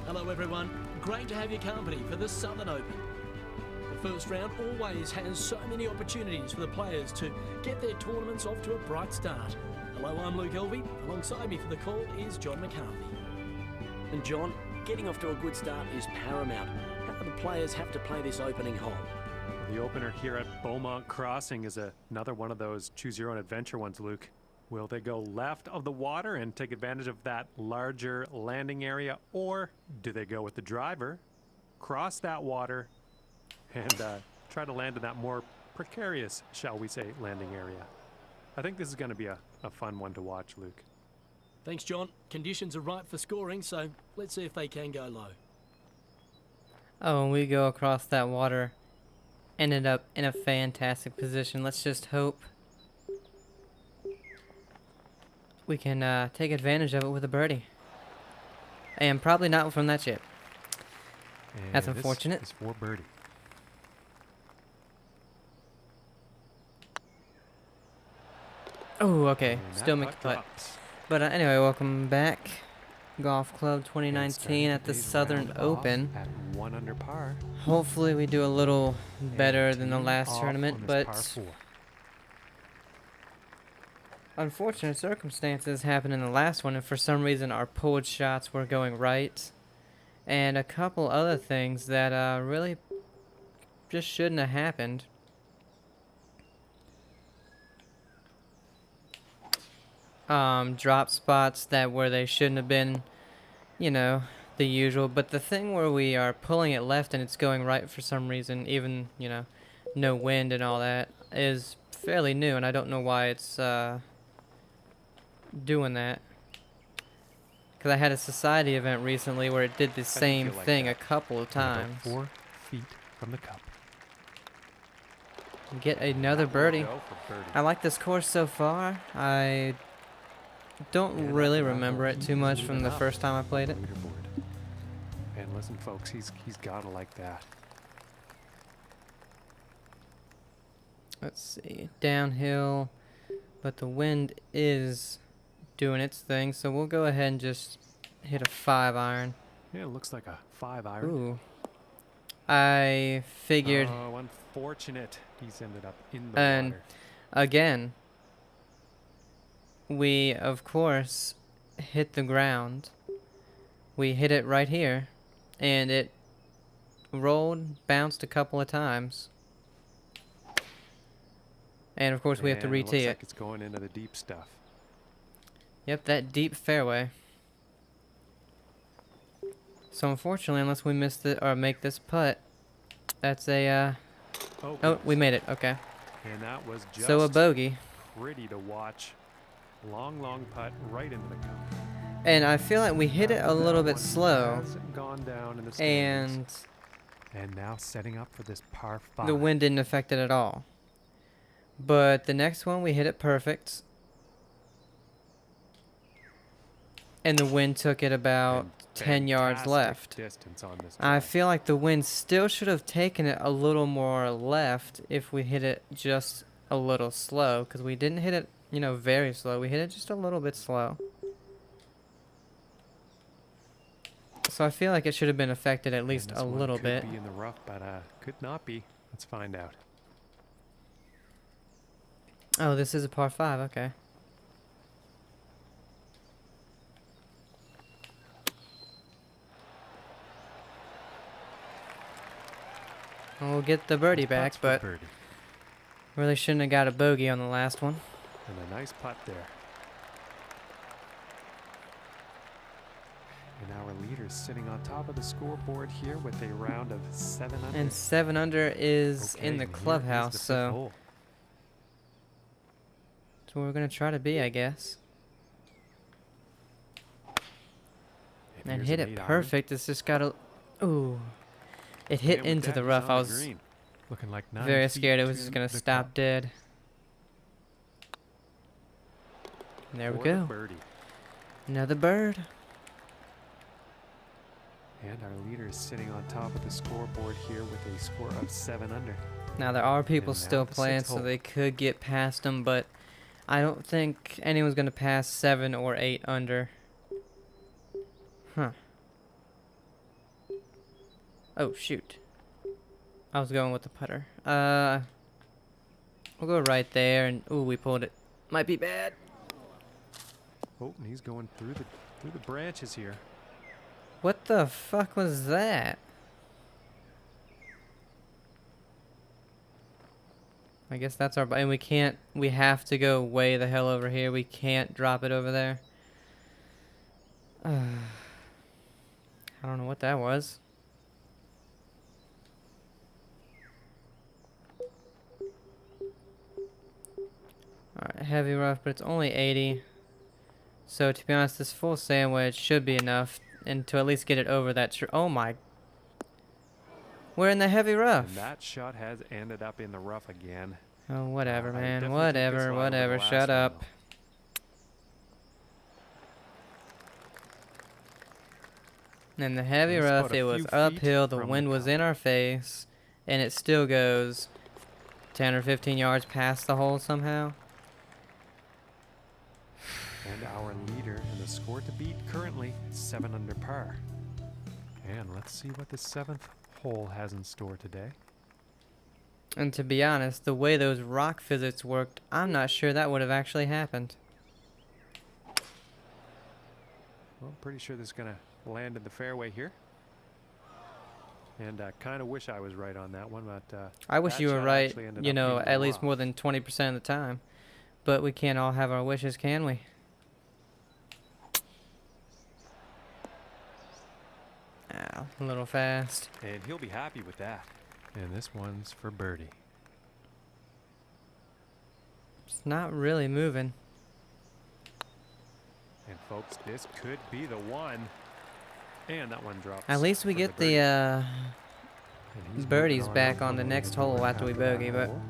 Hello everyone, great to have your company for the Southern Open. The first round always has so many opportunities for the players to get their tournaments off to a bright start. Hello, I'm Luke Elvey. Alongside me for the call is John McCarthy. And John, getting off to a good start is paramount. How do the players have to play this opening hole? The opener here at Beaumont Crossing is another one of those choose your own adventure ones, Luke. Will they go left of the water and take advantage of that larger landing area, or do they go with the driver, cross that water, and try to land in that more precarious, shall we say, landing area? I think this is going to be a fun one to watch, Luke. Thanks, John. Conditions are right for scoring, so let's see if they can go low. Oh, and we go across that water. Ended up in a fantastic position. Let's just hope we can take advantage of it with a birdie. And probably not from that chip. And that's unfortunate. This is for birdie. Oh, okay. And Still that make a putt. drops. But anyway, welcome back. Golf Club And 2019 starting at the today's Southern round Open. off at 1 under par. Hopefully we do a little better And than the teeing last off tournament, on this but par 4. unfortunate circumstances happened in the last one, and for some reason our pulled shots were going right. And a couple other things that really just shouldn't have happened. Drop spots that where they shouldn't have been, you know, the usual. But the thing where we are pulling it left and it's going right for some reason, even, you know, no wind and all that, is fairly new, and I don't know why it's doing that. Because I had a society event recently where it did the same like thing a that. couple of And about times. 4 feet from the cup. Get another That will birdie. go for birdie. I like this course so far. I don't And really that will remember it too much from the up first time I played it. on the leaderboard. And listen, folks, he's gotta like that. Let's see. Downhill. But the wind is doing its thing, so we'll go ahead and just hit a 5-iron. Yeah, it looks like a 5-iron. Ooh. I figured, Oh, unfortunate. He's ended up in the and water. again, we, of course, hit the ground. We hit it right here, and it rolled, bounced a couple of times. And, of course, we have to And re-tee looks it. like it's going into the deep stuff. Yep, that deep fairway. So unfortunately, unless we miss it or make this putt, that's a oh, we made it. Okay. And that was just So a bogey. pretty to watch. Long putt right into the cup. And I feel like we hit it a little bit slow, Hasn't gone down in the standings. and And now setting up for this par 5. the wind didn't affect it at all. But the next one, we hit it perfect. And the wind took it about 10 yards Fantastic left. Distance on this I drive. feel like the wind still should have taken it a little more left if we hit it just a little slow, because we didn't hit it, you know, very slow. We hit it just a little bit slow. So I feel like it should have been affected at And least this a one little could bit. be in the rough, but could not be. Let's find out. Oh, this is a par 5, okay. We'll get the birdie back, Putts for but birdie. really shouldn't have got a bogey on the last one. And a nice putt there. And our leader's sitting on top of the scoreboard here with a round of 7 under. And 7 under is Okay, in the and here is clubhouse, the fifth so hole. that's where we're going to try to be, I guess. And here's hit an it 8-iron. perfect. It's just got to... Ooh. It hit And with into that, the he's rough. on I the was green. Looking like 9 very feet scared it was just to going to the stop cup dead. And there we for the go. birdie. Another bird. And our leader is sitting on top of the scoreboard here with a score of 7 under. Now, there are people And now still the playing, sixth so hole. they could get past them, but I don't think anyone's going to pass 7 or 8 under. Huh. Oh, shoot. I was going with the putter. We'll go right there, and ooh, we pulled it. Might be bad. Oh, and he's going through the branches here. What the fuck was that? I guess that's our... And we can't... We have to go way the hell over here. We can't drop it over there. I don't know what that was. Alright, heavy rough, but it's only 80. So, to be honest, this full sandwich should be enough. And to at least get it over that... Oh my... We're in the heavy rough. And that shot has ended up in the rough again. Oh, whatever, I man. definitely think this Whatever, line over the whatever. last Shut one, up. And the heavy It's rough, about a it was few feet uphill. The from the wind was cup. in our face. And it still goes 10 or 15 yards past the hole somehow. And our leader and the score to beat currently 7 under par. And let's see what the 7th hole has in store today. And to be honest, the way those rock physics worked, I'm not sure that would have actually happened. Well, I'm pretty sure this is going to land in the fairway here. And I kind of wish I was right on that one, but I wish that you were shot right, actually ended you up know, being the at least rough. more than 20% of the time. But we can't all have our wishes, can we? Ow, a little fast. And he'll be happy with that. And this one's for birdie. It's not really moving. And folks, this could be the one. And that one drops. At least we for get birdie. the And he's moving birdies on back up on the next hole after we that bogey, but hole.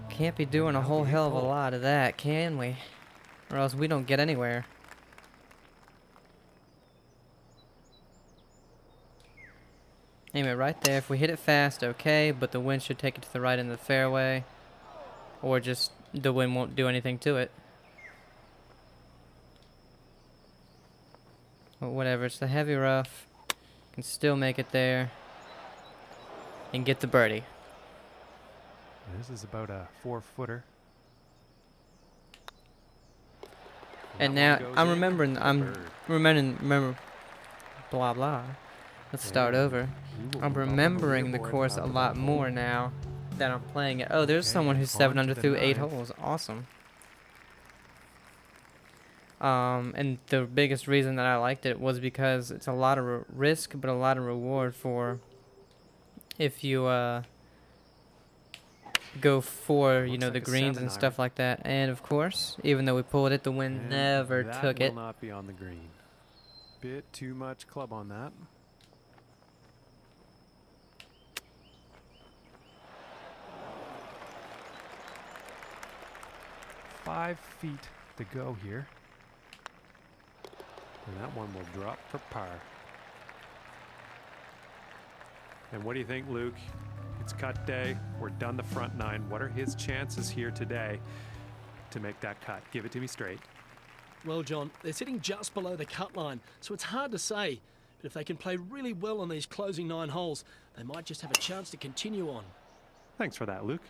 can't be doing a That'll whole be hell of a full. lot of that, can we? Or else we don't get anywhere. Anyway, right there, if we hit it fast, okay, but the wind should take it to the right end of the fairway. Or just the wind won't do anything to it. But whatever, it's the heavy rough. Can still make it there. And get the birdie. This is about a 4-footer. And that now one goes I'm in remembering. for the I'm bird. remember. Blah blah. Let's start And over. he will I'm move up on the remembering the leaderboard course a after lot that more hole. now that I'm playing it. Oh, there's Okay, someone who's on 7 to under the through 8 ninth. holes. Awesome. And the biggest reason that I liked it was because it's a lot of risk, but a lot of reward for if you go for, you Looks know, like the a greens 7 and iron. stuff like that. And of course, even though we pulled it, the wind And never that took will it. not be on the green. Bit too much club on that. Five feet to go here. And that one will drop for par. And what do you think, Luke? It's cut day. We're done the front 9. What are his chances here today to make that cut? Give it to me straight. Well, John, they're sitting just below the cut line, so it's hard to say. But if they can play really well on these closing 9 holes, they might just have a chance to continue on. Thanks for that, Luke.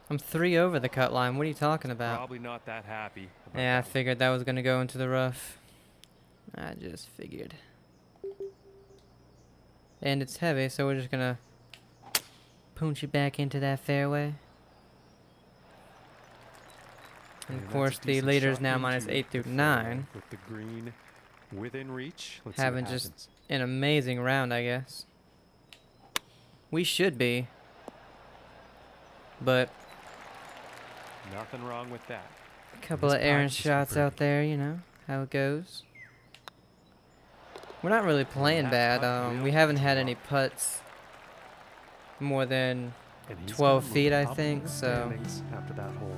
I'm 3 over the cut line. What are you talking about? Probably not that happy. about Yeah, I that one. figured that was going to go into the rough. I just figured. And it's heavy, so we're just going to punch it back into that fairway. And of that's a course, the decent leader's shot now into minus 8 through the fairway 9. With the green within reach. Let's Having see what just happens. an amazing round, I guess. We should be. But Nothing wrong with that. a couple This of errant practice for shots out birdie. there, you know how it goes. We're not really playing that bad. putt We will haven't had drop. any putts more than And he's 12 gonna move feet, I up in think, the so- standings after that hole.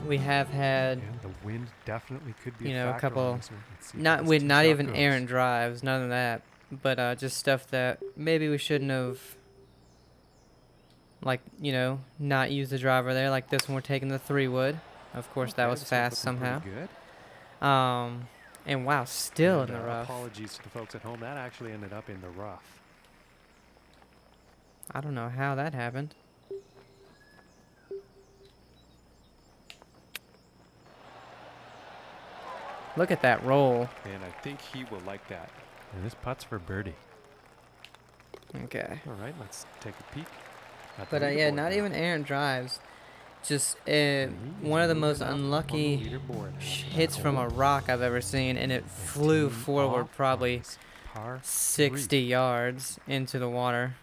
we have had. And the wind definitely could be You a know, a factor on couple- this one. Let's see how Not this with tee not shot even goes. errant drives, none of that. But just stuff that maybe we shouldn't have. Like, you know, not use the driver there. Like this one, we're taking the 3-wood. Of course, that Okay, was this one's fast looking pretty somehow. Good. And wow, still And, in the rough. Apologies to the folks at home. That actually ended up in the rough. I don't know how that happened. Look at that roll. And I think he will like that. And this putt's for birdie. Okay. All right, let's take a peek. At But the yeah, leaderboard not now. even errant drives. Just And he is one of the moving most up on the unlucky leaderboard after hits that from hole. a rock I've ever seen, and it And flew teeing forward off on probably this par 60 3. yards into the water.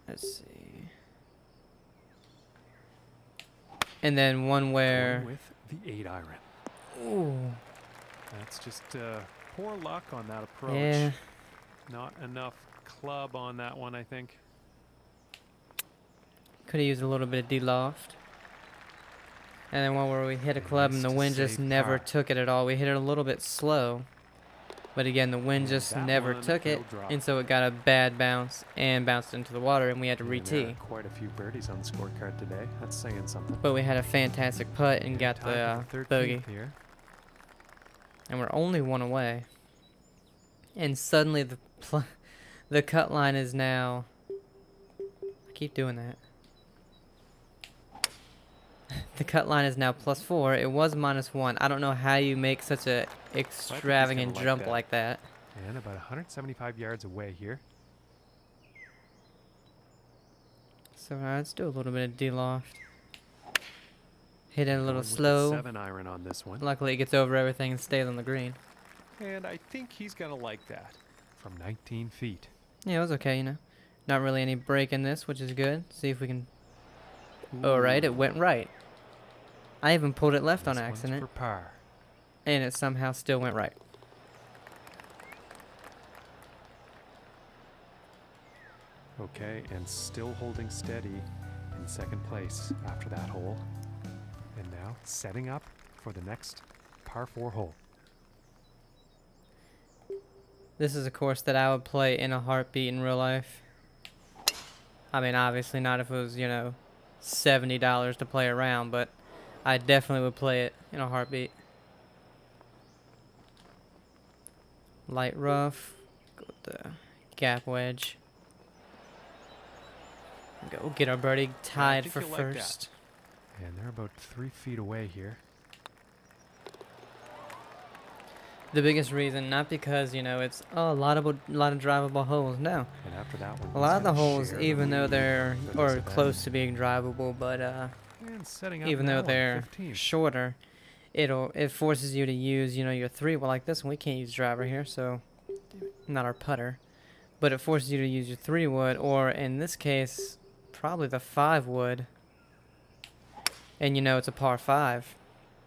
Let's see. And then one Going where, with the 8-iron. ooh, That's just poor luck on that approach. yeah, Not enough club on that one, I think. could have used a little bit of D-loft. And then one where we hit a And club and missed the to wind just save never par. took it at all. We hit it a little bit slow. But again, the wind And just that never one took it. will drop. And so it got a bad bounce and bounced into the water, and we had to And there re-tee. are quite a few birdies on the scorecard today. That's saying something. But we had a fantastic putt and got Time the for the 13th bogey. here. And we're only one away. And suddenly the cut line is now... I keep doing that. The cut line is now +4. It was -1. I don't know how you make such a extravagant like jump that. like that. And about 175 yards away here. So let's do a little bit of D-loft. Hit it a Going little with the slow. 7-iron on this one. Luckily it gets over everything and stays on the green. And I think he's going to like that. From 19 feet. Yeah, it was okay, you know. Not really any break in this, which is good. See if we can... Oh, right, it went right. I even pulled it left on This one's accident, for par. and it somehow still went right. Okay, and still holding steady in second place after that hole. And now setting up for the next par 4 hole. This is a course that I would play in a heartbeat in real life. I mean, obviously not if it was, you know, $70 to play around, but I definitely would play it in a heartbeat. Light rough. Go with the gap wedge. Go get our birdie tied think for you'll like that. first. And they're about 3 feet away here. The biggest reason, not because, you know, it's a lot of drivable holes. No, And after that one, a he's lot of the gonna holes, share the even though lead they're for this or event. close to being drivable, but And setting up even now though on they're 15. shorter, it forces you to use, you know, your 3. Well, like this one, we can't use driver here, so not our putter, but it forces you to use your 3 wood, or in this case, probably the 5 wood. And you know, it's a par 5.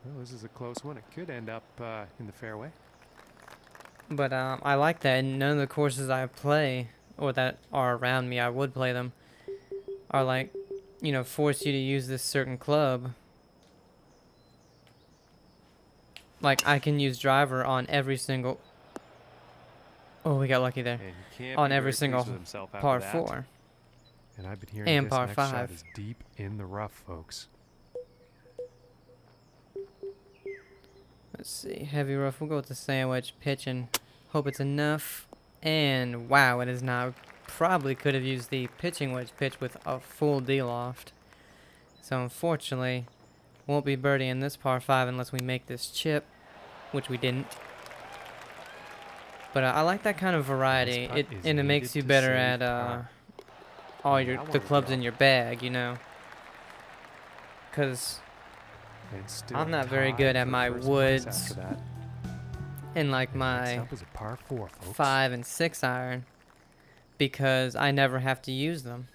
Well, this is a close one. It could end up in the fairway. But I like that. And none of the courses I play or that are around me, I would play them, are like, you know, force you to use this certain club. Like, I can use driver on every single... Oh, we got lucky there. And he can't On be every very single pleased with himself after Par that. 4. And I've been hearing And this par next 5. shot is deep in the rough, folks. Let's see. Heavy rough. We'll go with the sandwich pitch and hope it's enough. And wow, it is not. Probably could have used the pitching wedge pitch with a full D-loft. So unfortunately, won't be birdieing this par 5 unless we make this chip, which we didn't. But I like that kind of variety. putt is And it makes needed you to better save at par. all And your that one the will clubs go. in your bag, you know. Because And still I'm not very tied good at for my first place woods after that. in like Next my up is a par 4, folks. 5 and 6 iron, because I never have to use them.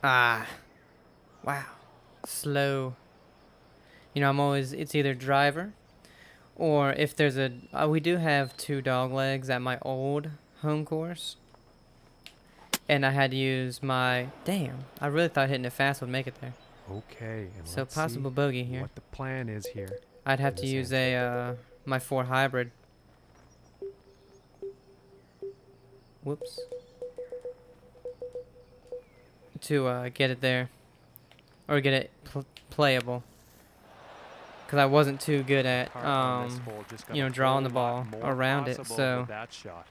Ah, wow, slow. You know, I'm always, it's either driver, or if there's a, we do have 2 dog legs at my old home course, and I had to use my, damn, I really thought hitting it fast would make it there. Okay, and So let's see possible bogey here. what the plan is here. I'd have in to this use end. a my 4 hybrid. Whoops. To get it there. or get it playable. Because I wasn't too good at, Par on this hole, just got you know, a drawing the whole lot ball more around it. possible So, with that shot.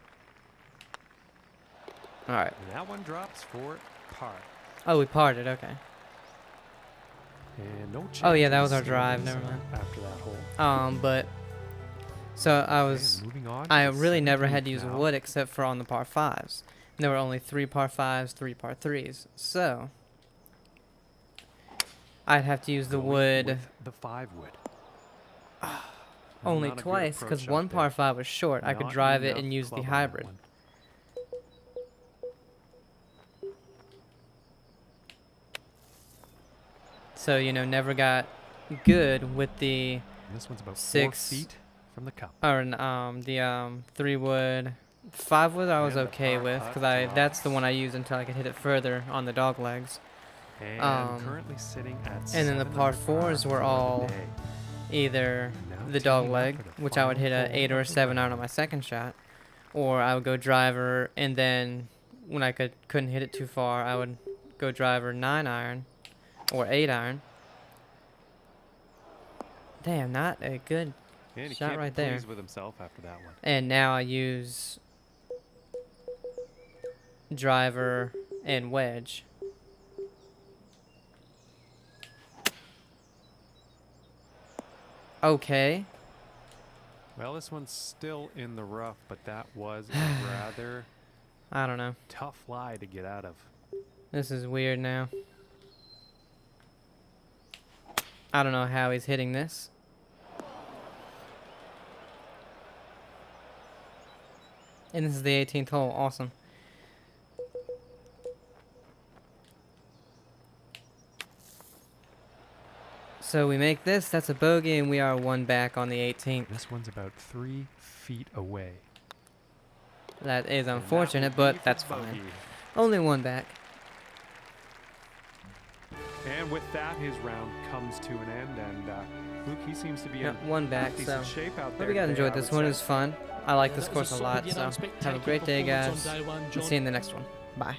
all right. And that one drops for par. Oh, we parted. Okay. And no chance Oh yeah, of that a was our single drive. this Never mind. after that hole. But so I was. And moving on to I the really never had to 17th use now. wood except for on the par 5s. And there were only 3 par 5s, 3 par 3s. So I'd have to use the Going wood with the 5 wood. only Not a good twice approach because shot one there. par 5 was short. I could Not drive it enough and use the club on that hybrid. one. So, you know, never got good with the And this one's about 6 4 feet from the cup. or the 3 wood. 5 wood I was And the okay par with putt because that's the drops. one I used until I could hit it further on the dog legs. And currently sitting at and then the 7 par under par 4s were for the all day. either Now the dog teeing up leg, for the which I would hit final a hole 8 or a of the 7 out on round. my second shot, or I would go driver, and then when I couldn't hit it too far, I would go driver 9 iron or 8 iron. Damn, not a good. And he Shot can't right be there. pleased with himself after that one. And now I use driver and wedge. Okay. Well, this one's still in the rough, but that was a rather I don't know. tough lie to get out of. This is weird now. I don't know how he's hitting this. And this is the 18th hole. Awesome. So we make this. That's a bogey, and we are 1 back on the 18th. This one's about 3 feet away. That is And that will unfortunate, be but for that's bogey. fine. Only 1 back. And with that, his round comes to an end, and Luke, he seems to be Yeah, in 1 back. So decent shape out hope there. you guys today, enjoyed I this would one. It say. was fun. I like Yeah, this that course was a solid lot. yet So have a unspectacular great day, performance guys. on day one, We'll John. see you in the next one. Bye.